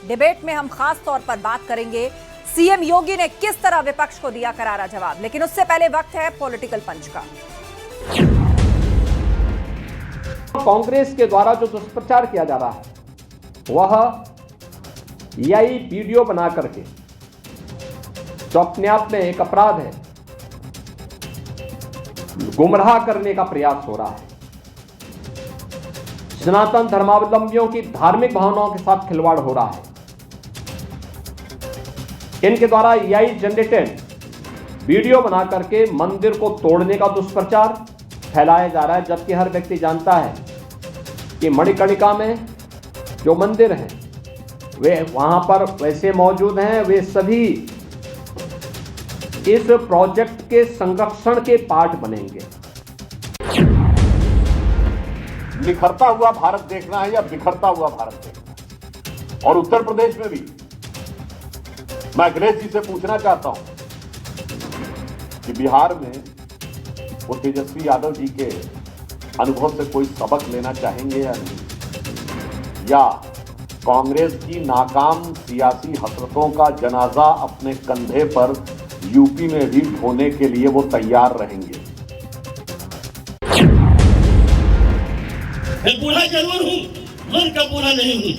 Debate में हम खास तौर पर बात करेंगे सीएम योगी ने किस तरह विपक्ष को दिया करारा जवाब, लेकिन उससे पहले वक्त है पॉलिटिकल पंच का। कांग्रेस के द्वारा जो दुष्प्रचार किया जा रहा है वह यही वीडियो बना करके, जो अपने आप में एक अपराध है, गुमराह करने का प्रयास हो रहा है। सनातन धर्मावलंबियों की धार्मिक भावनाओं के साथ खिलवाड़ हो रहा है। इनके द्वारा एआई जनरेटेड वीडियो बना करके मंदिर को तोड़ने का दुष्प्रचार फैलाया जा रहा है, जबकि हर व्यक्ति जानता है कि मणिकर्णिका में जो मंदिर हैं वे वहां पर वैसे मौजूद हैं, वे सभी इस प्रोजेक्ट के संरक्षण के पार्ट बनेंगे। निखरता हुआ भारत देखना है या बिखरता हुआ भारत देखना है? और उत्तर प्रदेश में भी मैं अखिलेश जी से पूछना चाहता हूं कि बिहार में वो तेजस्वी यादव जी के अनुभव से कोई सबक लेना चाहेंगे या नहीं, या कांग्रेस की नाकाम सियासी हसरतों का जनाजा अपने कंधे पर यूपी में भी ढोने के लिए वो तैयार रहेंगे। मैं बूढ़ा जरूर हूँ, मन का बूढ़ा नहीं हूँ।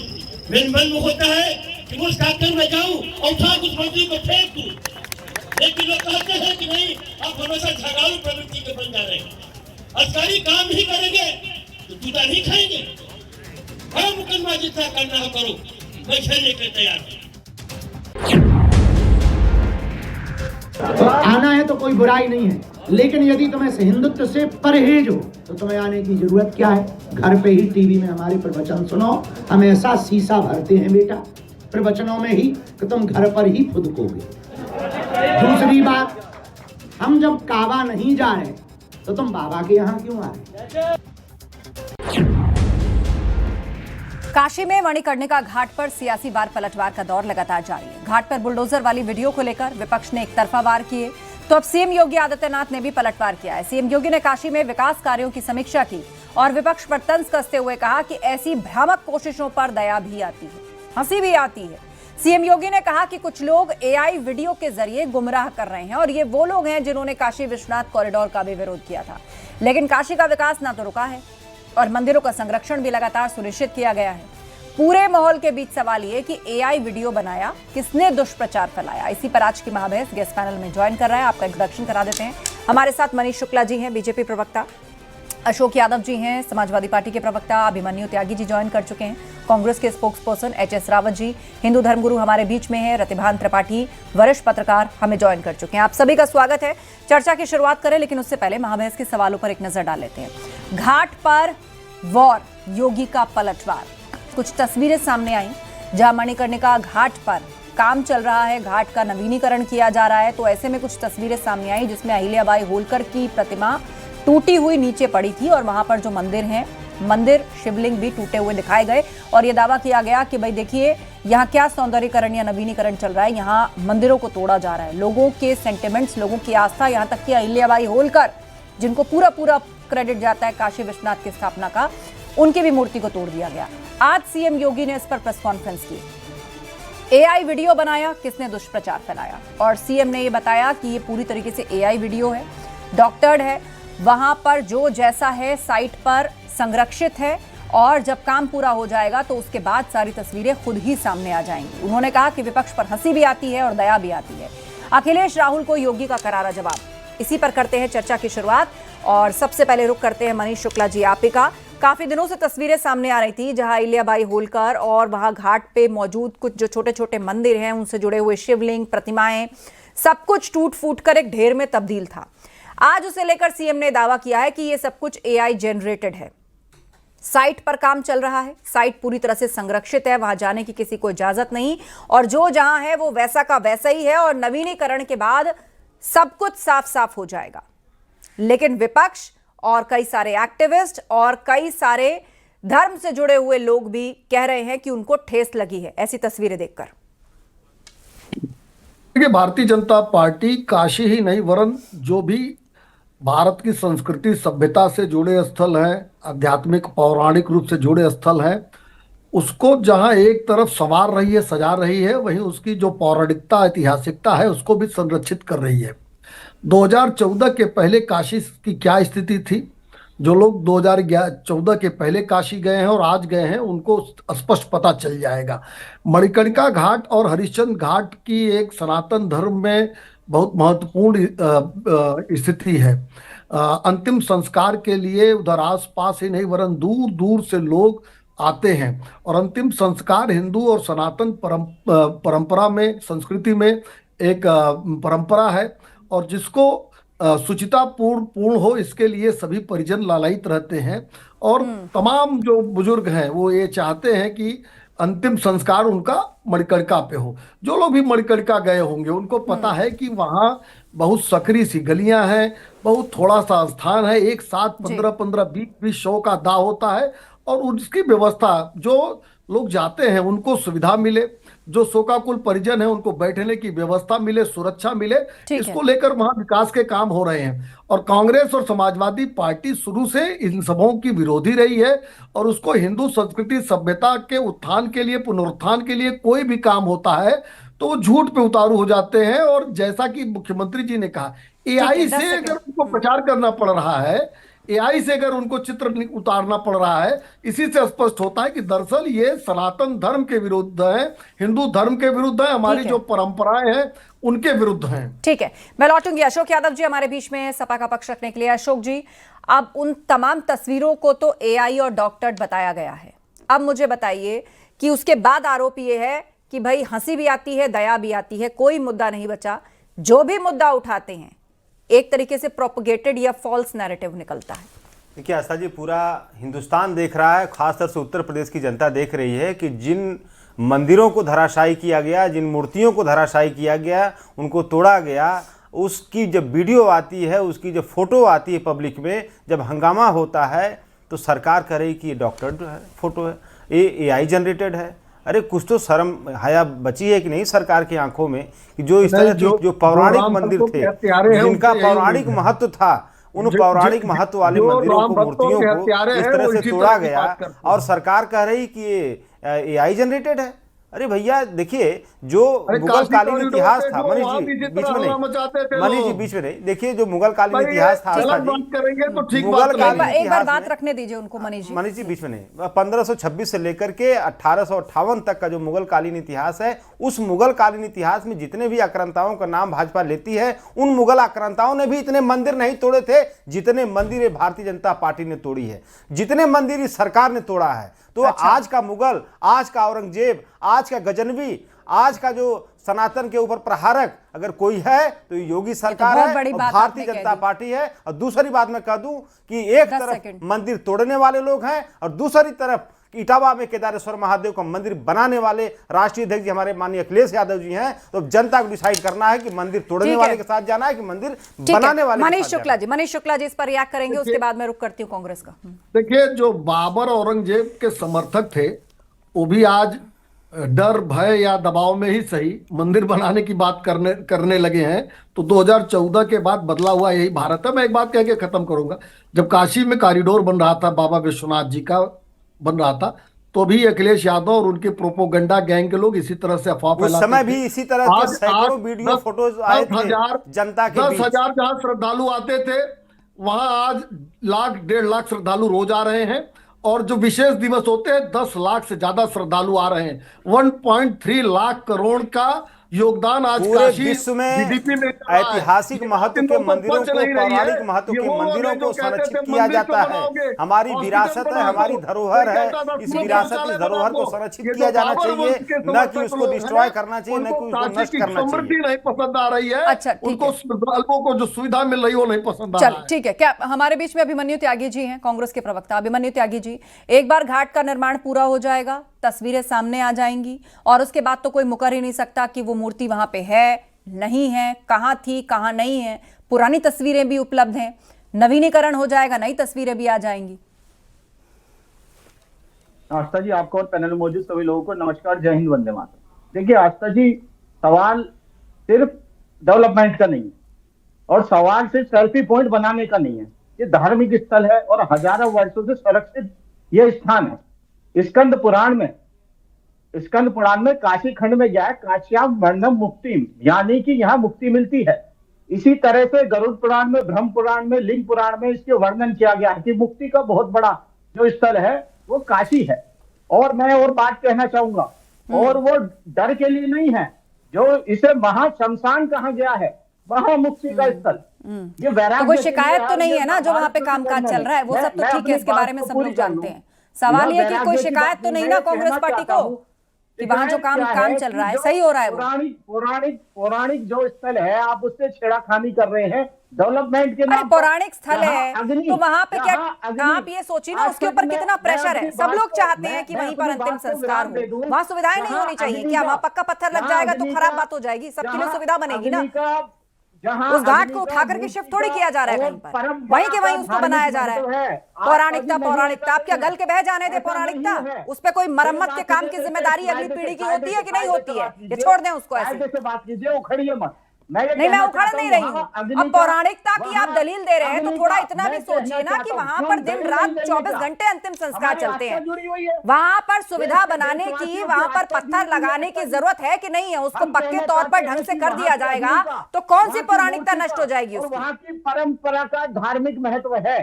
मेरे मन में होता है कि वो उठाकर मैं जाऊँ और उठा उस मंत्री को फेंक दूँ, लेकिन लोग कहते हैं कि नहीं, आप हमेशा झगड़ालू प्रवृत्ति के बन जा रहे हैं। अधिकारी काम नहीं करेंगे तो जूता नहीं खाएंगे। बड़ा मुकदमा जितना करना हो करो, मैं झेलने के तैयार हूँ। आना है तो कोई बुराई नहीं है, लेकिन यदि तुम्हें हिंदुत्व से परहेज हो तो तुम्हें आने की जरूरत क्या है? घर पे ही टीवी में हमारे प्रवचन सुनो, हम ऐसा शीशा भरते हैं बेटा प्रवचनों में ही कि तुम घर पर ही फुदकोगे। दूसरी बात, हम जब काबा नहीं जा रहे तो तुम बाबा के यहाँ क्यों आ रहे? काशी में मणिकर्णिका घाट पर सियासी वार पलटवार का दौर लगातार जारी है। घाट पर बुलडोजर वाली वीडियो को लेकर विपक्ष ने एक तरफा वार किए, तो अब सीएम योगी आदित्यनाथ ने भी पलटवार किया है। सीएम योगी ने काशी में विकास कार्यों की समीक्षा की और विपक्ष पर तंज कसते हुए कहा कि ऐसी भ्रामक कोशिशों पर दया भी आती है, हंसी भी आती है। सीएम योगी ने कहा कि कुछ लोग एआई वीडियो के जरिए गुमराह कर रहे हैं और ये वो लोग हैं जिन्होंने काशी विश्वनाथ कॉरिडोर का भी विरोध किया था, लेकिन काशी का विकास ना तो रुका है और मंदिरों का संरक्षण भी लगातार सुनिश्चित किया गया है। पूरे माहौल के बीच सवाल ये कि एआई वीडियो बनाया, किसने दुष्प्रचार फैलाया, इसी पर आज की महाबहस गेस्ट पैनल में ज्वाइन कर रहा है। आपका इंट्रोडक्शन करा देते हैं। हमारे साथ मनीष शुक्ला जी हैं, बीजेपी प्रवक्ता, अशोक यादव जी हैं, समाजवादी पार्टी के प्रवक्ता, अभिमन्यु त्यागी जी ज्वाइन कर चुके हैं, कांग्रेस के spokes person HS Rawat ji, Hindu धर्मगुरु हमारे बीच में है, रतिभान त्रिपाठी वरिष्ठ पत्रकार हमें ज्वाइन कर चुके हैं। आप सभी का स्वागत है। चर्चा की शुरुआत करें, लेकिन उससे पहले महाबहस के सवालों पर एक नजर डाल लेते हैं। घाट पर वॉर, योगी का पलटवार, कुछ तस्वीरें सामने आई जहां मणिकर्णिका घाट पर काम चल रहा है, घाट का नवीनीकरण किया जा रहा है, तो ऐसे में कुछ तस्वीरें सामने आई जिसमें अहिल्याबाई होलकर की प्रतिमा टूटी हुई नीचे पड़ी थी और वहां पर जो मंदिर है, मंदिर शिवलिंग भी टूटे हुए दिखाए गए और यह दावा किया गया कि भाई देखिए यहाँ क्या सौंदर्यीकरण या नवीनीकरण चल रहा है, यहाँ मंदिरों को तोड़ा जा रहा है। लोगों के सेंटिमेंट्स, लोगों की आस्था, यहाँ तक कि अहिल्याबाई होलकर जिनको पूरा पूरा क्रेडिट जाता है काशी विश्वनाथ की स्थापना का, उनकी भी मूर्ति को तोड़ दिया गया। आज सीएम योगी ने इस पर प्रेस कॉन्फ्रेंस की। एआई वीडियो बनाया, किसने दुष्प्रचार फैलाया, और सीएम ने यह बताया कि ये पूरी तरीके से एआई वीडियो है, डॉक्टर्ड है, वहां पर जो जैसा है साइट पर संरक्षित है और जब काम पूरा हो जाएगा तो उसके बाद सारी तस्वीरें खुद ही सामने आ जाएंगी। उन्होंने कहा कि विपक्ष पर हंसी भी आती है और दया भी आती है। अखिलेश राहुल को योगी का करारा जवाब, इसी पर करते हैं चर्चा की शुरुआत। और सबसे पहले रुख करते हैं मनीष शुक्ला जी आप ही का। काफी दिनों से तस्वीरें सामने आ रही थी जहां अहिल्याबाई होलकर और वहां घाट पे मौजूद कुछ जो छोटे छोटे मंदिर हैं उनसे जुड़े हुए शिवलिंग, प्रतिमाएं, सब कुछ टूट फूट कर एक ढेर में तब्दील था। आज उसे लेकर सीएम ने दावा किया है कि ये सब कुछ एआई जनरेटेड है। साइट पर काम चल रहा है, साइट पूरी तरह से संरक्षित है, वहां जाने की किसी को इजाजत नहीं और जो जहां है वो वैसा का वैसा ही है और नवीनीकरण के बाद सब कुछ साफ साफ हो जाएगा। लेकिन विपक्ष और कई सारे एक्टिविस्ट और कई सारे धर्म से जुड़े हुए लोग भी कह रहे हैं कि उनको ठेस लगी है ऐसी तस्वीरें देखकर। देखिए, भारतीय जनता पार्टी काशी ही नहीं वरन जो भी भारत की संस्कृति सभ्यता से जुड़े स्थल हैं, आध्यात्मिक पौराणिक रूप से जुड़े स्थल हैं, उसको जहां एक तरफ संवार रही है, सजा रही है, वहीं उसकी जो पौराणिकता, ऐतिहासिकता है, उसको भी संरक्षित कर रही है। 2014 के पहले काशी की क्या स्थिति थी, जो लोग 2014 के पहले काशी गए हैं और आज गए हैं उनको स्पष्ट पता चल जाएगा। मणिकर्णिका घाट और हरिश्चंद्र घाट की एक सनातन धर्म में बहुत महत्वपूर्ण स्थिति है। अंतिम संस्कार के लिए उधर आसपास ही नहीं वरन दूर दूर से लोग आते हैं, और अंतिम संस्कार हिंदू और सनातन परंपरा में, संस्कृति में एक परंपरा है, और जिसको शुचिता पूर्ण हो, इसके लिए सभी परिजन लालायित रहते हैं। और तमाम जो बुजुर्ग हैं वो ये चाहते हैं कि अंतिम संस्कार उनका मणिकर्णिका पे हो। जो लोग भी मणिकर्णिका गए होंगे उनको पता है कि वहाँ बहुत सकरी सी गलियां हैं, बहुत थोड़ा सा स्थान है, एक साथ 15-15, 20-20 शव का दाह होता है, और उसकी व्यवस्था जो लोग जाते हैं उनको सुविधा मिले, जो शोकाकुल परिजन है उनको बैठने की व्यवस्था मिले, सुरक्षा मिले, इसको लेकर वहां विकास के काम हो रहे हैं। और कांग्रेस और समाजवादी पार्टी शुरू से इन सबों की विरोधी रही है, और उसको हिंदू संस्कृति सभ्यता के उत्थान के लिए, पुनरुत्थान के लिए कोई भी काम होता है तो वो झूठ पे उतारू हो जाते हैं। और जैसा कि मुख्यमंत्री जी ने कहा, एआई से अगर उनको प्रचार करना पड़ रहा है, एआई से अगर उनको चित्र उतारना पड़ रहा है, इसी से स्पष्ट होता है कि दरअसल ये सनातन धर्म के विरुद्ध है, हिंदू धर्म के विरुद्ध है, हमारी जो परंपराएं हैं उनके विरुद्ध हैं। ठीक है, मैं लौटूंगी। अशोक यादव जी हमारे बीच में सपा का पक्ष रखने के लिए। अशोक जी, अब उन तमाम तस्वीरों को तो एआई और डॉक्टर बताया गया है, अब मुझे बताइए कि उसके बाद आरोप ये है कि भाई हंसी भी आती है, दया भी आती है, कोई मुद्दा नहीं बचा। जो भी मुद्दा उठाते हैं एक तरीके से प्रोपगेटेड या फॉल्स नैरेटिव निकलता है। देखिए आस्था जी, पूरा हिंदुस्तान देख रहा है, खासतौर से उत्तर प्रदेश की जनता देख रही है कि जिन मंदिरों को धराशायी किया गया, जिन मूर्तियों को धराशायी किया गया, उनको तोड़ा गया, उसकी जब वीडियो आती है, उसकी जब फोटो आती है पब्लिक में, जब हंगामा होता है, तो सरकार कह रही कि ये डॉक्टर है, फोटो है, ये एआई जनरेटेड है। अरे कुछ तो शर्म हया बची है कि नहीं सरकार की आंखों में कि जो इस तरह की जो पौराणिक मंदिर थे, जिनका पौराणिक महत्व था, उन पौराणिक महत्व वाले मंदिरों को, मूर्तियों को इस तरह से तोड़ा गया, और सरकार कह रही कि ये एआई जनरेटेड है। अरे भैया देखिए, जो मुगलकालीन इतिहास था, मनीष जी बीच में नहीं, देखिए जो मुगलकालीन इतिहास था, एक बार बात रखने दीजिए उनको। मनीष जी बीच में नहीं, 1526 से लेकर के 1858 तक का जो मुगलकालीन इतिहास है, उस मुगलकालीन इतिहास में जितने भी आक्रांताओं का नाम भाजपा लेती है, उन मुगल आक्रांताओं ने भी इतने मंदिर नहीं तोड़े थे जितने मंदिर भारतीय जनता पार्टी ने तोड़ी है, जितने मंदिर इस सरकार ने तोड़ा है। तो आज का मुगल, आज का औरंगजेब, आज का गजनवी, आज का जो सनातन के ऊपर प्रहारक अगर कोई है तो योगी सरकार है और भारतीय जनता पार्टी है। और दूसरी बात मैं कह दूं कि एक तरफ मंदिर तोड़ने वाले लोग हैं और दूसरी तरफ इटावा में केदारेश्वर महादेव का मंदिर बनाने वाले राष्ट्रीय अध्यक्ष हमारे माननीय अखिलेश यादव जी हैं। तो जनता को डिसाइड करना है कि मंदिर तोड़ने वाले के साथ जाना है कि मंदिर बनाने वाले। मनीष शुक्ला जी इस पर रिएक्ट करेंगे, उसके बाद मैं रुक करती हूँ कांग्रेस का। देखिए, जो बाबर औरंगजेब के समर्थक थे वो भी आज डर, भय या दबाव में ही सही मंदिर बनाने की बात करने लगे हैं। तो 2014 के बाद बदला हुआ यही भारत है। मैं एक बात कह के खत्म करूंगा, जब काशी में कॉरिडोर बन रहा था, बाबा विश्वनाथ जी का बन रहा था, तो भी अखिलेश यादव और उनके प्रोपोगंडा गैंग के लोग इसी तरह से अफवाह फैलाते थे। उस समय भी इसी तरह के सैकड़ों वीडियो फोटोज आए थे जनता के बीच। 10,000 जहां श्रद्धालु आते थे, वहां आज 1,00,000 1.5 लाख श्रद्धालु रोज आ रहे हैं। और जो विशेष दिवस होते हैं 10 लाख से ज्यादा श्रद्धालु आ रहे हैं। 1.3 लाख करोड़ का योगदान आज पूरे विश्व में ऐतिहासिक महत्व के मंदिरों को, पौराणिक महत्व के मंदिरों को संरक्षित किया जाता है। हमारी विरासत है, हमारी धरोहर है, इस विरासत, इस धरोहर को संरक्षित किया जाना चाहिए, न कि उसको डिस्ट्रॉय करना चाहिए, न कि उसको नष्ट करना चाहिए। समृद्धि नहीं पसंद आ रही है, उनको श्रद्धालुओं को जो सुविधा मिल रही है वो नहीं पसंद आ रहा है। ठीक है, क्या हमारे बीच में अभिमन्यु त्यागी जी हैं, कांग्रेस के प्रवक्ता अभिमन्यु त्यागी जी, एक बार घाट का निर्माण पूरा हो जाएगा, तस्वीरें सामने आ जाएंगी और उसके बाद तो कोई मुकर ही नहीं सकता कि वो मूर्ति वहां पे है, नहीं है, कहां थी, कहां नहीं है। पुरानी तस्वीरें भी उपलब्ध हैं, नवीनीकरण हो जाएगा, नई तस्वीरें भी आ जाएंगी। आस्था जी, आपको और पैनल में मौजूद सभी लोगों को नमस्कार, जय हिंद, वंदे मातरम। देखिए आस्था जी, सवाल सिर्फ डेवलपमेंट का नहीं है और सवाल सिर्फ सेल्फी पॉइंट बनाने का नहीं है। ये धार्मिक स्थल है और हजारों वर्षों से संरक्षित यह स्थान है। स्कंद पुराण में स्कंद पुराण में काशी खंड में क्या है, काश्याम वर्णम मुक्ति, यानी कि यहाँ मुक्ति मिलती है। इसी तरह से गरुड़ पुराण में, ब्रह्म पुराण में, लिंग पुराण में इसके वर्णन किया गया है कि मुक्ति का बहुत बड़ा जो स्थल है वो काशी है। और मैं और बात कहना चाहूंगा, और वो डर के लिए नहीं है, जो इसे महाशमशान कहा गया है, वहां मुक्ति का स्थल। ये वैराग्य तो कोई शिकायत तो नहीं है ना जो वहां पे कामकाज चल रहा है, वो सब तो ठीक है, इसके बारे में सब लोग जानते हैं। सवाल ये कि कोई शिकायत तो नहीं ना कांग्रेस पार्टी को कि वहां जो काम चल रहा है सही हो रहा है? पौराणिक जो स्थल है आप उससे छेड़ाखानी कर रहे हैं डेवलपमेंट के नाम। पौराणिक स्थल है तो वहां पे क्या, आप ये सोचिए ना उसके ऊपर कितना प्रेशर है। सब लोग चाहते हैं कि वहीं पर अंतिम संस्कार हो, वहां सुविधाएं नहीं होनी चाहिए। क्या वहां पक्का पत्थर लग जाएगा तो खराब बात हो जाएगी? सबके लिए सुविधा बनेगी ना। उस घाट को उठा करके शिफ्ट थोड़ी किया जा रहा है कहीं पर, वहीं के वहीं उसको बनाया जा रहा है। पौराणिकता आप क्या गल के बह जाने दे? पौराणिकता उस पर कोई मरम्मत के काम की जिम्मेदारी अगली पीढ़ी की होती है कि नहीं होती है? ये छोड़ दें उसको ऐसे। बात कीजिए, उखड़िए मत। नहीं, मैं उखड़ नहीं रही हूँ। अब पौराणिकता की आप दलील दे रहे हैं तो थोड़ा इतना भी सोचिए ना कि वहां पर दिन रात 24 घंटे अंतिम संस्कार चलते हैं। वहां पर सुविधा बनाने की, वहां पर पत्थर लगाने की जरूरत है कि नहीं है? उसको पक्के तौर पर ढंग से कर दिया जाएगा तो कौन सी पौराणिकता नष्ट हो जाएगी? वहां की परंपरा का धार्मिक महत्व है,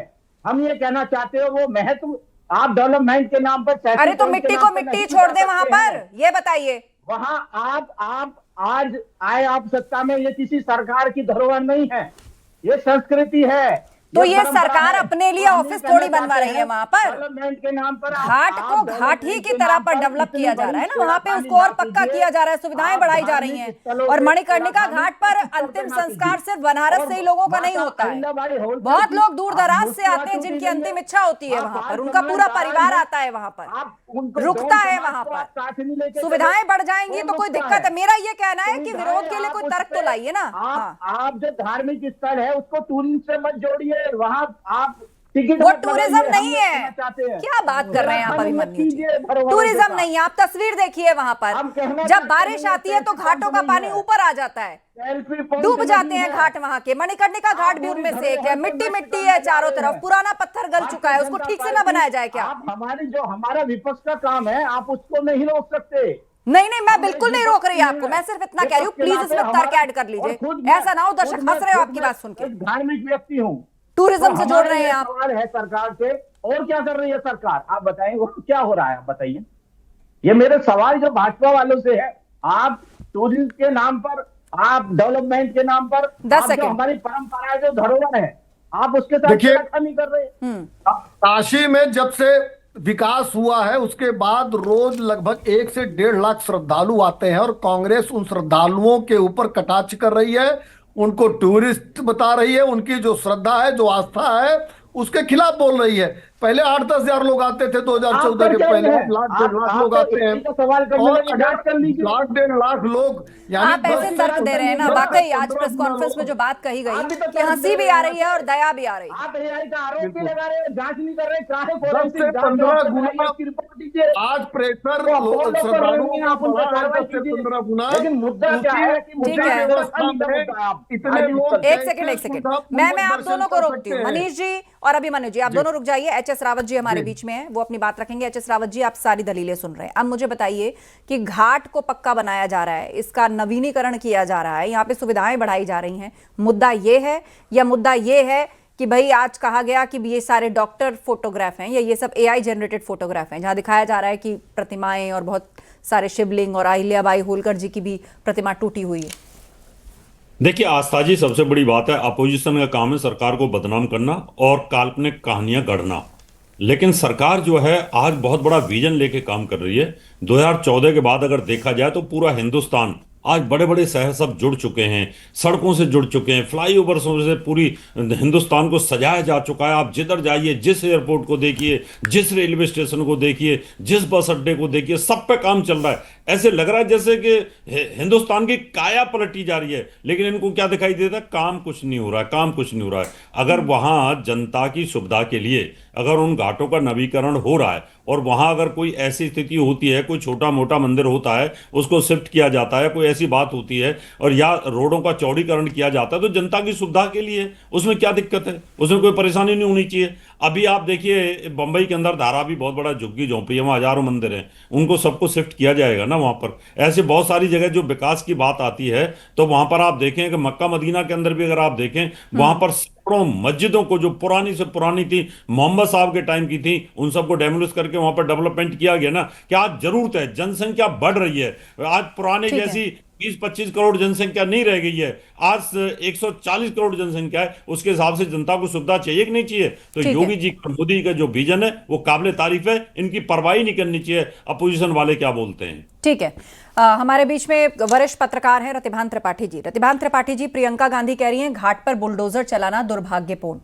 हम ये कहना चाहते हो। वो महत्व आप डेवलपमेंट के नाम पर, अरे तो मिट्टी को मिट्टी छोड़ दे वहां पर, ये बताइए। वहां आप आज आए आप सत्ता में, ये किसी सरकार की धरोहर नहीं है, ये संस्कृति है। तो ये सरकार अपने लिए ऑफिस थोड़ी बनवा रही है वहां पर। डेवलपमेंट के नाम पर घाट को घाट ही की तरह पर डेवलप किया जा रहा है ना, वहां पे उसको और पक्का किया जा रहा है, सुविधाएं बढ़ाई जा रही हैं। और मणिकर्णिका घाट पर अंतिम संस्कार सिर्फ बनारस से ही लोगों का नहीं होता है, बहुत लोग दूर दराज से आते हैं जिनकी अंतिम इच्छा होती है वहां पर, उनका पूरा परिवार आता है वहां पर, रुकता है वहां पर। सुविधाएं बढ़ जाएंगी तो कोई दिक्कत है? मेरा ये कहना है कि विरोध के लिए कोई तर्क तो लाइए ना। आप जो धार्मिक स्थल है उसको टूरिज्म से मत जोड़िए। वहाँ आप वो टूरिज्म नहीं है, क्या बात कर रहे हैं आप अभिमन्यु जी? टूरिज्म नहीं है। आप तस्वीर देखिए वहां पर, जब बारिश आती है तो घाटों का पानी ऊपर आ जाता है, डूब जाते हैं घाट वहां के। मणिकर्णिका घाट भी उनमें से एक है। मिट्टी मिट्टी है चारों तरफ, पुराना पत्थर गल चुका है, उसको ठीक से ना बनाया जाए क्या? हमारा विपक्ष का काम है, आप उसको नहीं रोक सकते। नहीं, मैं बिल्कुल नहीं रोक रही आपको, मैं सिर्फ इतना कह रही हूँ प्लीज इसमें तर्क ऐड कर लीजिए। ऐसा ना हो दर्शक हंस रहे हो आपकी बात सुन के। धार्मिक व्यक्ति हूँ, टूरिज्म से जोड़ रहे हैं आप। सवाल है सरकार से, और क्या कर रही है सरकार? आप बताइए वो क्या हो रहा है, आप बताइए। ये मेरे सवाल जो भाजपा वालों से है, आप टूरिज्म के नाम पर, आप डेवलपमेंट के नाम पर, 10 सेकंड, हमारी परंपरा जो धरोहर है आप उसके साथ छेड़खानी नहीं कर रहे। काशी में जब से विकास हुआ है उसके बाद रोज लगभग 1 से 1.5 लाख श्रद्धालु आते हैं और कांग्रेस उन श्रद्धालुओं के ऊपर कटाक्ष कर रही है, उनको टूरिस्ट बता रही है, उनकी जो श्रद्धा है, जो आस्था है, उसके खिलाफ बोल रही है। पहले 8-10 हजार लोग आते थे 2014 के पहले, 1.5 लोग आते हैं और 1.5 लाख लोग। आप ऐसे तर्क दे रहे हैं ना, वाकई आज प्रेस कॉन्फ्रेंस में जो बात कही गई कि हंसी भी आ रही है और दया भी आ रही है। आप एआई का आरोप भी लगा रहे हैं, जांच नहीं कर रहे, चाहे 15 गुना आज प्रेशर लेकिन मुद्दा क्या है कि इतने लोग। एक सेकंड, मैं आप दोनों को रोकती हूँ, मनीष जी और अभिमन्यु जी, आप दोनों रुक जाइए। एचएस रावत जी हमारे बीच में हैं, वो अपनी बात रखेंगे। एचएस रावत जी, आप सारी दलीलें सुन रहे हैं, अब मुझे बताइए कि घाट को पक्का बनाया जा रहा है, इसका नवीनीकरण किया जा रहा है, यहाँ पे सुविधाएं बढ़ाई जा रही हैं, मुद्दा ये है या मुद्दा ये है कि भाई आज कहा गया कि ये सारे डॉक्टर फोटोग्राफ हैं या ये सब एआई जनरेटेड फोटोग्राफ हैं, जहां दिखाया जा रहा है कि प्रतिमाएं और बहुत सारे शिवलिंग और अहिल्याबाई होलकर जी की भी प्रतिमा टूटी हुई है। देखिए आस्था जी, सबसे बड़ी बात है, अपोजिशन का काम है सरकार को बदनाम करना और काल्पनिक कहानियां गढ़ना। लेकिन सरकार जो है आज बहुत बड़ा विजन लेके काम कर रही है। 2014 के बाद अगर देखा जाए तो पूरा हिंदुस्तान, आज बड़े बड़े शहर सब जुड़ चुके हैं, सड़कों से जुड़ चुके हैं, फ्लाईओवर से पूरी हिंदुस्तान को सजाया जा चुका है। आप जिधर जाइए, जिस एयरपोर्ट को देखिए, जिस रेलवे स्टेशन को देखिए, जिस बस अड्डे को देखिए, सब पे काम चल रहा है। ऐसे लग रहा है जैसे कि हिंदुस्तान की काया पलटी जा रही है, लेकिन इनको क्या दिखाई देता है? काम कुछ नहीं हो रहा है, काम कुछ नहीं हो रहा है। अगर वहाँ जनता की सुविधा के लिए अगर उन घाटों का नवीकरण हो रहा है और वहाँ अगर कोई ऐसी स्थिति होती है, कोई छोटा मोटा मंदिर होता है उसको शिफ्ट किया जाता है, कोई ऐसी बात होती है और या रोडों का चौड़ीकरण किया जाता है तो जनता की सुविधा के लिए, उसमें क्या दिक्कत है? उसमें कोई परेशानी नहीं होनी चाहिए। अभी आप देखिए बंबई के अंदर धारावी बहुत बड़ा झुग्गी झोंपड़ी है, वहाँ हजारों मंदिर हैं, उनको सबको शिफ्ट किया जाएगा ना वहाँ पर। ऐसे बहुत सारी जगह जो विकास की बात आती है, तो वहाँ पर आप देखें कि मक्का मदीना के अंदर भी अगर आप देखें, वहाँ पर सैकड़ों मस्जिदों को जो पुरानी से पुरानी थी, मोहम्मद साहब के टाइम की थी, उन सबको डेमोलिश करके वहाँ पर डेवलपमेंट किया गया ना। क्या आज जरूरत है, जनसंख्या बढ़ रही है, आज पुराने ठीक है। जैसी 20-25 करोड़ जनसंख्या नहीं रह गई है, आज 140 करोड़ जनसंख्या है, उसके हिसाब से जनता को सुविधा चाहिए कि नहीं चाहिए? तो ठीक है। योगी जी का, मोदी का जो विजन है वो काबिले तारीफ है, इनकी परवाही नहीं करनी चाहिए अपोजिशन वाले क्या बोलते हैं। ठीक है। हमारे बीच में वरिष्ठ पत्रकार हैं रतिभान त्रिपाठी जी। रतिभान त्रिपाठी जी, प्रियंका गांधी कह रही हैं घाट पर बुलडोजर चलाना दुर्भाग्यपूर्ण।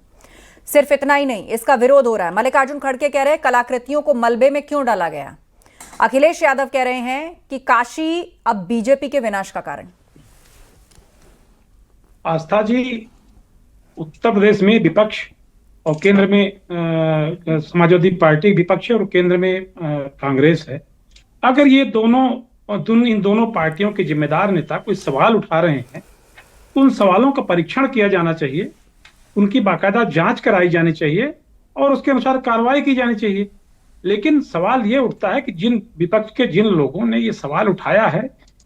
सिर्फ इतना ही नहीं, इसका विरोध हो रहा है। मल्लिकार्जुन खड़गे कह रहे हैं कलाकृतियों को मलबे में क्यों डाला गया। अखिलेश यादव कह रहे हैं कि काशी अब बीजेपी के विनाश का कारण। आस्था जी, उत्तर प्रदेश में विपक्ष और केंद्र में समाजवादी पार्टी विपक्ष है और केंद्र में कांग्रेस है। अगर ये इन दोनों पार्टियों के जिम्मेदार नेता कोई सवाल उठा रहे हैं तो उन सवालों का परीक्षण किया जाना चाहिए, उनकी बाकायदा जांच कराई जानी चाहिए और उसके अनुसार कार्रवाई की जानी चाहिए। लेकिन सवाल ये उठता है कि जिन विपक्ष के जिन लोगों ने ये सवाल उठाया है,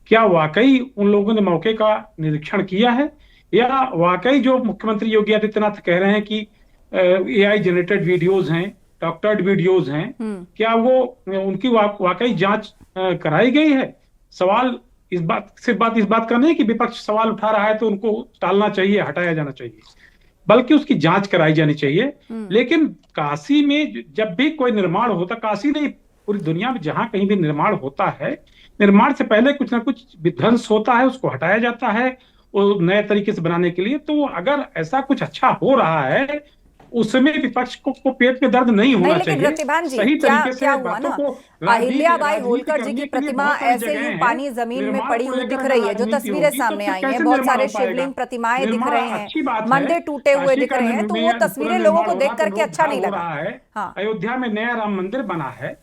क्या वाकई उन लोगों ने मौके का निरीक्षण किया है, या वाकई जो मुख्यमंत्री योगी आदित्यनाथ कह रहे हैं कि AI जनरेटेड वीडियोज हैं, डॉक्टर्ड वीडियोज हैं, क्या वो उनकी वाकई जांच कराई गई है? सवाल इस बात का नहीं कि विपक्ष सवाल उठा रहा है तो उनको टालना चाहिए, हटाया जाना चाहिए, बल्कि उसकी जांच कराई जानी चाहिए। लेकिन काशी में जब भी कोई निर्माण होता, काशी नहीं पूरी दुनिया में जहां कहीं भी निर्माण होता है, निर्माण से पहले कुछ ना कुछ विध्वंस होता है, उसको हटाया जाता है वो नए तरीके से बनाने के लिए। तो अगर ऐसा कुछ अच्छा हो रहा है, उसमें विपक्ष को पेट में दर्द नहीं होना चाहिए। रतिभान जी, सही तरीके से क्या हुआ ना, अहिल्याबाई होलकर जी की प्रतिमा ऐसे ही पानी जमीन में पड़ी हुई दिख रही है, जो तस्वीरें सामने आई हैं, बहुत सारे शिवलिंग प्रतिमाएं दिख रहे हैं, मंदिर टूटे हुए दिख रहे हैं, तो वो तस्वीरें लोगों को देख करके अच्छा नहीं लगा। हाँ, अयोध्या में नया राम मंदिर बना है,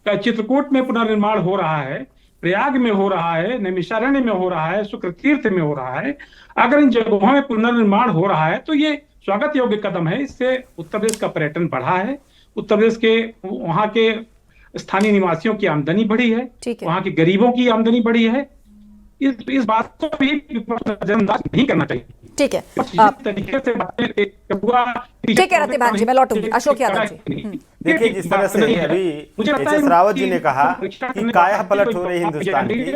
चित्रकूट में पुनर्निर्माण हो रहा है, प्रयाग में हो रहा है, नैमिषारण्य में हो रहा है, शुक्र तीर्थ में हो रहा है। अगर इन जगहों में पुनर्निर्माण हो रहा है तो ये स्वागत योग्य कदम है। इससे उत्तर प्रदेश का पर्यटन बढ़ा है, उत्तर प्रदेश के वहां के स्थानीय निवासियों की आमदनी बढ़ी है, वहां के गरीबों की आमदनी बढ़ी है। इस बात को भी नजरअंदाज नहीं करना चाहिए। ठीक है, तरीके से ठीक है रतिभान जी, मैं लौटूंगी। अशोक यादव जी, देखिए जिस तरह से अभी एच.एस. रावत जी ने कहा कि काया पलट हो रही हिंदुस्तान की।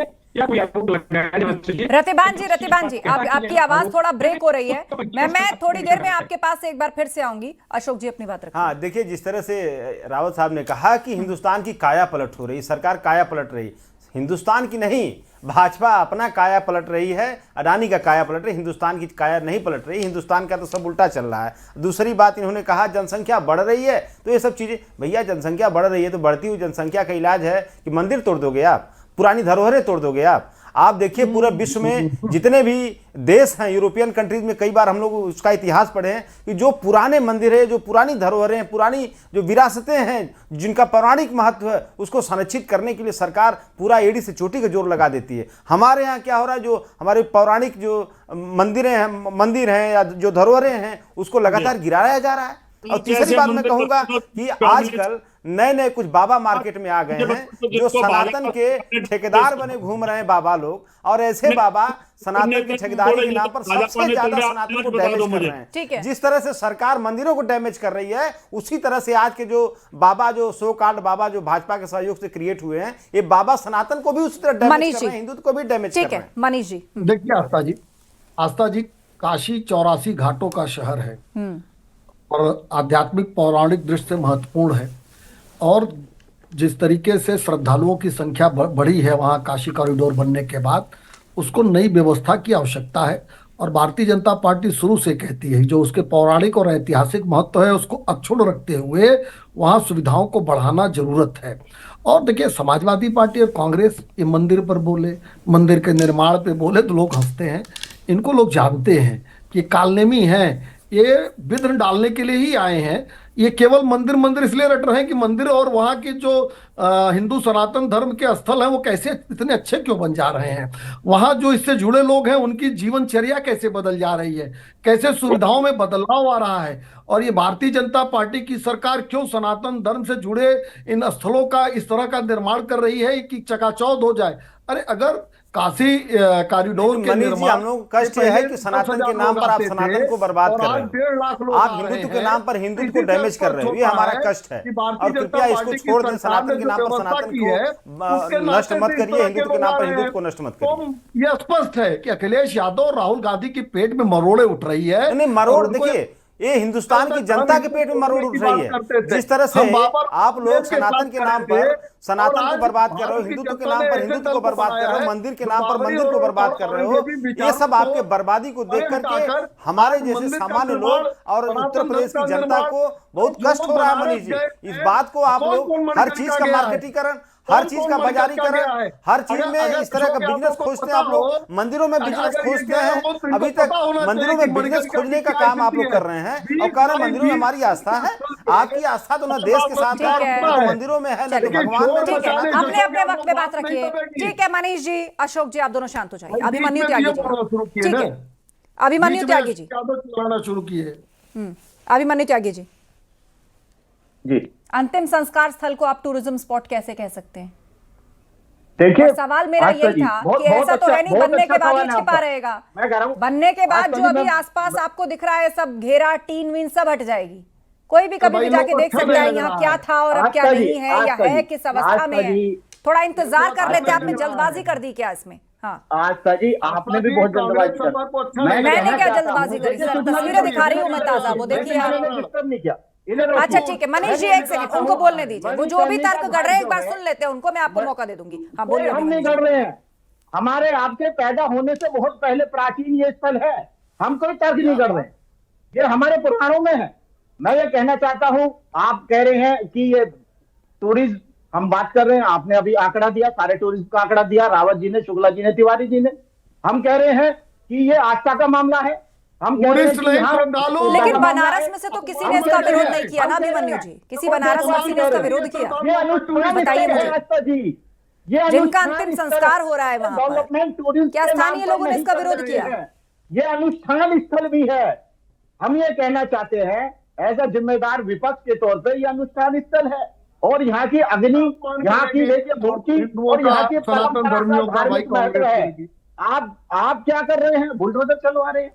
रतिभान जी, आपकी आवाज थोड़ा ब्रेक हो रही है। मैं थोड़ी देर में आपके पास एक बार फिर से आऊंगी। अशोक जी अपनी बात रखिए। हाँ, देखिए जिस तरह से रावत साहब ने कहा कि हिंदुस्तान की काया पलट हो रही, सरकार काया पलट रही, हिंदुस्तान की नहीं, भाजपा अपना काया पलट रही है, अडानी का काया पलट रही, हिंदुस्तान की काया नहीं पलट रही। हिंदुस्तान का तो सब उल्टा चल रहा है। दूसरी बात इन्होंने कहा जनसंख्या बढ़ रही है, तो ये सब चीज़ें, भैया जनसंख्या बढ़ रही है तो बढ़ती हुई जनसंख्या का इलाज है कि मंदिर तोड़ दोगे आप, पुरानी धरोहरें तोड़ दोगे आप देखिए पूरे विश्व में जितने भी देश हैं, यूरोपियन कंट्रीज में, कई बार हम लोग उसका इतिहास पढ़े हैं कि जो पुराने मंदिर है, जो पुरानी धरोहरें हैं, पुरानी जो विरासतें हैं, जिनका पौराणिक महत्व है, उसको संरक्षित करने के लिए सरकार पूरा एड़ी से चोटी का जोर लगा देती है। हमारे यहाँ क्या हो रहा है, जो हमारे पौराणिक जो मंदिर हैं या जो धरोहरें हैं, उसको लगातार गिराया जा रहा है। और तीसरी बात मैं कहूंगा कि आजकल नए कुछ बाबा मार्केट में आ गए हैं, जो सनातन के ठेकेदार बने घूम रहे हैं बाबा लोग, और ऐसे बाबा सनातन की ठेकेदारी के नाम पर सबसे ज्यादा सनातन को डैमेज कर रहे हैं। जिस तरह से सरकार मंदिरों को डैमेज कर रही है, उसी तरह से आज के जो बाबा, जो सो कॉल्ड बाबा, जो भाजपा के सहयोग से क्रिएट हुए हैं, ये बाबा सनातन को भी उसी तरह डैमेज कर रहे हैं, हिंदुत्व को भी डैमेज कर रहे हैं। मनीष जी देखिए आस्था जी, काशी 84 घाटों का शहर है और आध्यात्मिक पौराणिक दृष्टि से महत्वपूर्ण है। और जिस तरीके से श्रद्धालुओं की संख्या बढ़ी है वहाँ काशी कॉरिडोर बनने के बाद, उसको नई व्यवस्था की आवश्यकता है। और भारतीय जनता पार्टी शुरू से कहती है जो उसके पौराणिक और ऐतिहासिक महत्व है उसको अक्षुण्ण रखते हुए वहाँ सुविधाओं को बढ़ाना जरूरत है। और देखिए समाजवादी पार्टी और कांग्रेस ये मंदिर पर बोले, मंदिर के निर्माण पे बोले तो लोग हंसते हैं। इनको लोग जानते हैं कि कालनेमी हैं, ये विघ्न डालने के लिए ही आए हैं। ये केवल मंदिर मंदिर इसलिए रट रहे हैं कि मंदिर और वहाँ की जो हिंदू सनातन धर्म के स्थल हैं वो कैसे इतने अच्छे क्यों बन जा रहे हैं, वहाँ जो इससे जुड़े लोग हैं उनकी जीवनचर्या कैसे बदल जा रही है, कैसे सुविधाओं में बदलाव आ रहा है। और ये भारतीय जनता पार्टी की सरकार क्यों सनातन धर्म से जुड़े इन स्थलों का इस तरह का निर्माण कर रही है कि चकाचौंध हो जाए। अरे अगर काशी कॉरिडोर के मनीष जी, निर्माण हम लोग कष्ट ये है कि सनातन के नाम पर आप सनातन को बर्बाद कर रहे हो, आप हिंदुत्व के नाम पर हिंदुत्व को डैमेज कर रहे हो, ये हमारा कष्ट है। और कृपया इसको छोड़ दें, सनातन के नाम पर सनातन को नष्ट मत करिए, हिंदुत्व के नाम पर हिंदुत्व को नष्ट मत करिए। ये स्पष्ट है कि अखिलेश यादव और राहुल गांधी की पेट में मरोड़े उठ रही है। नहीं, मरोड़ देखिए, ये हिंदुस्तान की जनता के पेट में मरोड़ उठ रही है। जिस तरह से आप लोग सनातन के नाम पर सनातन को बर्बाद कर रहे हो, हिंदुत्व के नाम पर हिंदुत्व को बर्बाद कर रहे हो, मंदिर के नाम पर मंदिर को बर्बाद कर रहे हो, ये सब आपके बर्बादी को देख करके हमारे जैसे सामान्य लोग और उत्तर प्रदेश की जनता को बहुत कष्ट हो रहा है। मनीष जी, इस बात को आप लोग हर चीज का मार्केटिंग, हर चीज का बाजारीकरण, हर चीज में इस तरह का बिजनेस खोजते हैं आप लोग। मंदिरों में बिजनेस खोजते हैं, अभी तक मंदिरों में बिजनेस खोजने का काम आप लोग कर रहे हैं और कह रहे हैं मंदिरों में हमारी आस्था है। आपकी आस्था तो ना देश के साथ है, ना मंदिरों में है, ना तो भगवान में। ठीक है, अपने अपने वक्त पे बात रखिए। ठीक है मनीष जी, अशोक जी, आप दोनों शांत हो जाइए। अभिमन्यु त्यागी जी, ठीक है, अभिमन्यु त्यागी जी शुरू किए। अभिमन्यु त्यागी जी, जी, अंतिम संस्कार स्थल को आप टूरिज्म स्पॉट कैसे कह सकते हैं? देखिए, सवाल मेरा यही था कि ऐसा तो है नहीं बनने के बाद ये छिपा रहेगा, बनने के बाद जो अभी आसपास आपको दिख रहा है सब घेरा टीन वीन सब हट जाएगी, कोई भी कभी भी जाके देख सकता है यहाँ क्या था और अब क्या नहीं है या है किस अवस्था में है। थोड़ा इंतजार कर लेते, आपने जल्दबाजी कर दी क्या इसमें? हाँ आस्था जी, आपने भी बहुत जल्दबाजी कर। मैंने क्या जल्दबाजी करी सर, तस्वीरें दिखा रही हूँ मैं ताजा, वो देखिए आप। डिस्टर्ब नहीं किया। अच्छा ठीक है मनीष जी, एक सेकंड उनको बोलने दीजिए, वो जो भी तर्क गढ़ रहे हैं एक बार सुन लेते हैं उनको, मैं आपको मौका दे दूंगी। हाँ बोलिए। हम नहीं गढ़ रहे हैं, हमारे आपके पैदा होने से बहुत पहले प्राचीन ये स्थल है, हम कोई तर्क नहीं कर रहे हैं, ये हमारे पुराणों में है। मैं ये कहना चाहता हूं, आप कह रहे हैं कि ये टूरिज्म हम बात कर रहे हैं, आपने अभी आंकड़ा दिया, सारे टूरिज्म का आंकड़ा दिया, रावत जी ने, शुक्ला जी ने, तिवारी जी ने। हम कह रहे हैं कि ये आस्था का मामला है, हम कह रहे हैं कि लेकिन बनारस में से तो किसी ने इसका विरोध नहीं किया ना अभिमन्यु जी, किसी बनारस वासी ने इसका विरोध किया? बताइए मुझे, जिनका अंतिम संस्कार हो रहा है वहां पर, क्या स्थानीय लोगों ने इसका विरोध किया? ये अनुष्ठान स्थल भी है। हम ये कहना चाहते हैं एज अ जिम्मेदार विपक्ष के तौर पर, यह अनुष्ठान स्थल है और यहाँ की अग्नि, यहाँ की मूर्ति और यहाँ की परंपरा है। आप क्या कर रहे हैं? बुलडोजर चलवा रहे हैं।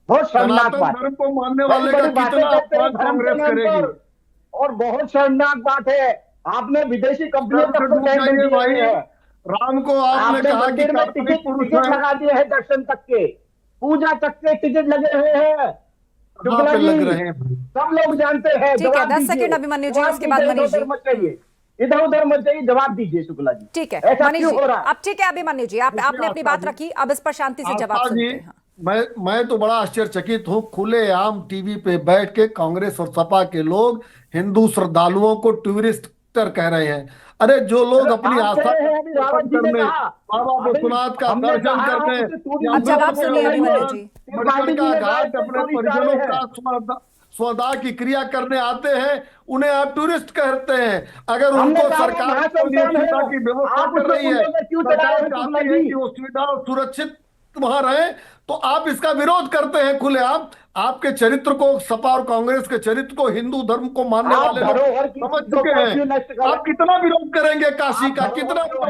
बहुत शर्मनाक बात है, को मानने वाले का कितना कांग्रेस करेगी? और बहुत शर्मनाक बात है, आपने विदेशी कंपनियों तक तो भाई राम को आपने कहा कि टिकट लगा दिए हैं, दर्शन तक के, पूजा तक के टिकट लगे हुए हैं, लग रहे हैं, सब लोग जानते हैं। ठीक है, 10 सेकंड अभिमन्यु जी, उसके बाद मनीष जी। इधर उधर मत जाइए, जवाब दीजिए शुक्ला जी। ठीक है मनीष जी, अब ठीक है अभिमन्यु जी, आपने अपनी बात रखी, अब इस पर शांति से जवाब सुनते हैं। मैं तो बड़ा आश्चर्यचकित हूँ, खुलेआम टीवी पे बैठ के कांग्रेस और सपा के लोग हिंदू श्रद्धालुओं को टूरिस्टर कह रहे हैं। अरे जो लोग अपनी आस्था करने बाबा विश्वनाथ का दर्शन करने जवाब सुनिए अभिमन्यु जी, का घाट अपने परिजनों का स्वदा की क्रिया करने आते हैं, उन्हें आप टूरिस्ट कहते हैं। अगर उनको सरकार सुविधा की व्यवस्था कर रही है, सरकार चाहती है कि वो सुविधा और सुरक्षित वहां रहे, तो आप इसका विरोध करते हैं खुलेआम। आपके चरित्र को, सपा और कांग्रेस के चरित्र को, हिंदू धर्म को मानने वाले लोग समझ चुके हैं। आप कितना विरोध करेंगे काशी का, कितना विरोध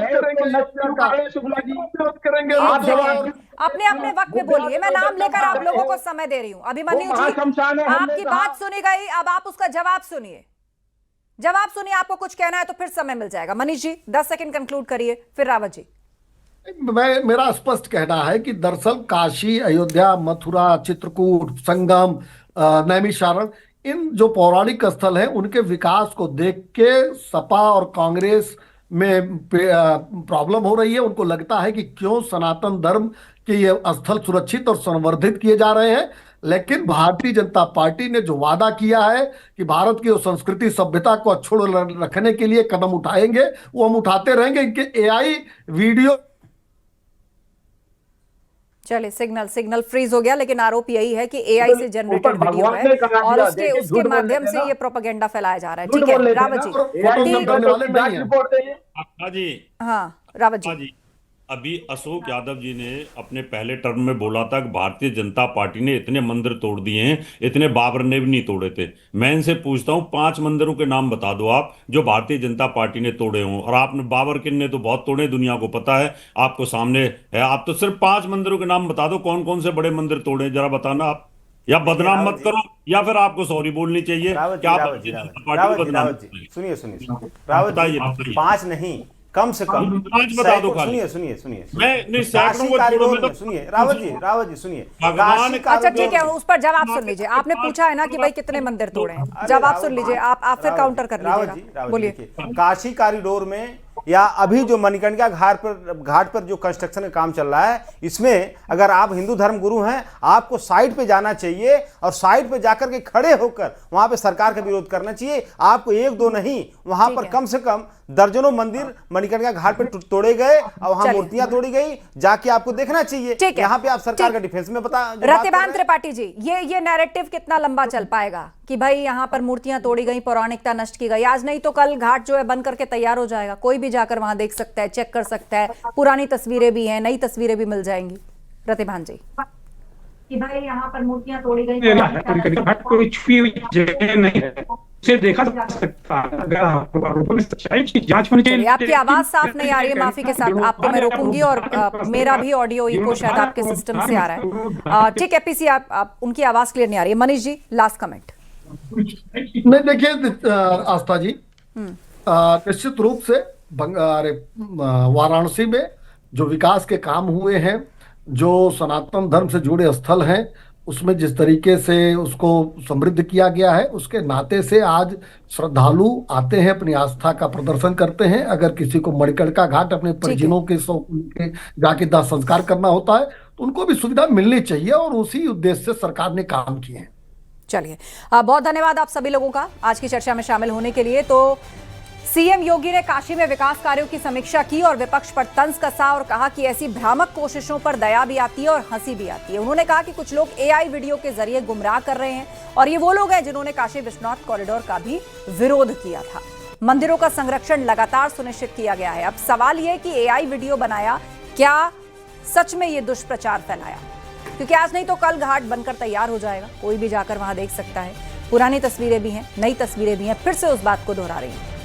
करेंगे? अपने अपने वक्त में बोलिए, मैं नाम लेकर आप लोगों को समय दे रही हूँ। अभिमन्यु जी, आपकी बात सुनी गई, अब आप उसका जवाब सुनिए। जवाब सुनिए, आपको कुछ कहना है तो फिर समय मिल जाएगा। मनीष जी 10 सेकंड कंक्लूड करिए, फिर रावत जी। मेरा स्पष्ट कहना है कि दरअसल काशी, अयोध्या, मथुरा, चित्रकूट, संगम, नैमिषारण्य, इन जो पौराणिक स्थल हैं उनके विकास को देख के सपा और कांग्रेस में प्रॉब्लम हो रही है। उनको लगता है कि क्यों सनातन धर्म के ये स्थल सुरक्षित और संवर्धित किए जा रहे हैं। लेकिन भारतीय जनता पार्टी ने जो वादा किया है कि भारत की संस्कृति सभ्यता को अक्षुण्ण रखने के लिए कदम उठाएंगे, वो हम उठाते रहेंगे। इनके AI वीडियो चलिए, सिग्नल फ्रीज हो गया, लेकिन आरोप यही है कि एआई से जनरेटेड ऊपर वीडियो भगवान ने है कहा और दिया, उसके देखिए, उसके झूठ बोल माध्यम लेते से ना। ये प्रोपेगेंडा फैलाया जा रहा है। झूठ ठीक है बोल लेते रावत ना। जी, फोटो ठीक- करने वाले नहीं हैं। रिपोर्ट देंगे। हाँ जी, हाँ रावत हाँ जी, जी। अभी अशोक यादव जी ने अपने पहले टर्म में बोला था कि भारतीय जनता पार्टी ने इतने मंदिर तोड़ दिए हैं, इतने बाबर ने भी नहीं तोड़े थे। मैं इनसे पूछता हूँ 5 मंदिरों के नाम बता दो आप जो भारतीय जनता पार्टी ने तोड़े हों। और आपने बाबर किन ने तो बहुत तोड़े, दुनिया को पता है, आपको सामने है। आप तो सिर्फ 5 मंदिरों के नाम बता दो, कौन कौन से बड़े मंदिर तोड़े, जरा बताना आप। या बदनाम मत करो, या फिर आपको सॉरी बोलनी चाहिए रावत कि जी, आप रावत भारतीय जी, जनता रावत पार्टी को जी, बदनाम रावत जी, करें। सुनिए रावत बताइए, जी, बताइए। 5 नहीं, कम से कम 5 बता दो खाली। सुनिए मैं नहीं, सैकड़ों को काशी छोड़ो, मैं कॉरिडोर तो में सुनिए रावत जी सुनिए, भगवान काशी अच्छा कॉरिडोर ठीक है, में- उस पर जवाब सुन लीजिए। आपने पूछा है ना कि भाई कितने मंदिर तोड़े हैं, अरे जवाब रावत सुन जी, लीजिए। आप फिर रावत काउंटर जी, कर रावत लीजिएगा, जी, बोलिए। देखिए, काशी कॉरिडोर में या अभी जो मणिकर्णिका घाट पर जो कंस्ट्रक्शन का काम चल रहा है, इसमें अगर आप हिंदू धर्म गुरु हैं, आपको साइड पे जाना चाहिए और साइड पे जाकर के खड़े होकर वहां पे सरकार का विरोध करना चाहिए। आपको 1-2 नहीं, वहां ठीक पर है। कम से कम दर्जनों मंदिर मणिकर्णिका घाट पे तोड़े गए और वहां चलिए। मूर्तियां तोड़ी गई, जाके आपको देखना चाहिए। ठीक है। यहाँ पे आप सरकार ठीक। का डिफेंस में जो बात कर रहे रतिबान हैं। त्रिपाठी जी, ये नैरेटिव कितना लंबा चल पाएगा कि भाई यहाँ पर मूर्तियां तोड़ी गई, पौराणिकता नष्ट की गई? आज नहीं तो कल घाट जो है बन करके तैयार हो जाएगा, कोई भी जाकर वहां देख सकता है, चेक कर सकता है। पुरानी तस्वीरें भी हैं, नई तस्वीरें भी मिल जाएंगी। प्रतिभान जी, कि भाई यहाँ पर मूर्तियां तोड़ी गई, घाट कोई छुपी हुई जगह नहीं है, उसे देखा जा सकता है। अगर आरोपों में सच्चाई की जांच होनी चाहिए। चलिए, आपकी आवाज साफ नहीं आ रही है, माफी के साथ आपको मैं रोकूंगी और मेरा भी ऑडियो इको शायद आपके सिस्टम से आ रहा है। ठीक है पीसी, आप उनकी आवाज क्लियर नहीं आ रही है। Manish ji, last comment. नहीं देखिए आस्था जी, निश्चित रूप से वाराणसी में जो विकास के काम हुए हैं, जो सनातन धर्म से जुड़े स्थल हैं, उसमें जिस तरीके से उसको समृद्ध किया गया है, उसके नाते से आज श्रद्धालु आते हैं, अपनी आस्था का प्रदर्शन करते हैं। अगर किसी को मणिकर्णिका घाट अपने परिजनों के जाके दाह संस्कार करना होता है तो उनको भी सुविधा मिलनी चाहिए, और उसी उद्देश्य से सरकार ने काम किए हैं। चलिए, बहुत धन्यवाद आप सभी लोगों का आज की चर्चा में शामिल होने के लिए। तो सीएम योगी ने काशी में विकास कार्यों की समीक्षा की और विपक्ष पर तंज कसा और कहा कि ऐसी भ्रामक कोशिशों पर दया भी आती है और हंसी भी आती है। उन्होंने कहा कि कुछ लोग एआई वीडियो के जरिए गुमराह कर रहे हैं और ये वो लोग हैं जिन्होंने काशी विश्वनाथ कॉरिडोर का भी विरोध किया था। मंदिरों का संरक्षण लगातार सुनिश्चित किया गया है। अब सवाल यह कि एआई वीडियो बनाया क्या सच में ये दुष्प्रचार फैलाया? क्योंकि आज नहीं तो कल घाट बनकर तैयार हो जाएगा, कोई भी जाकर वहां देख सकता है। पुरानी तस्वीरें भी हैं, नई तस्वीरें भी हैं, फिर से उस बात को दोहरा रही हैं।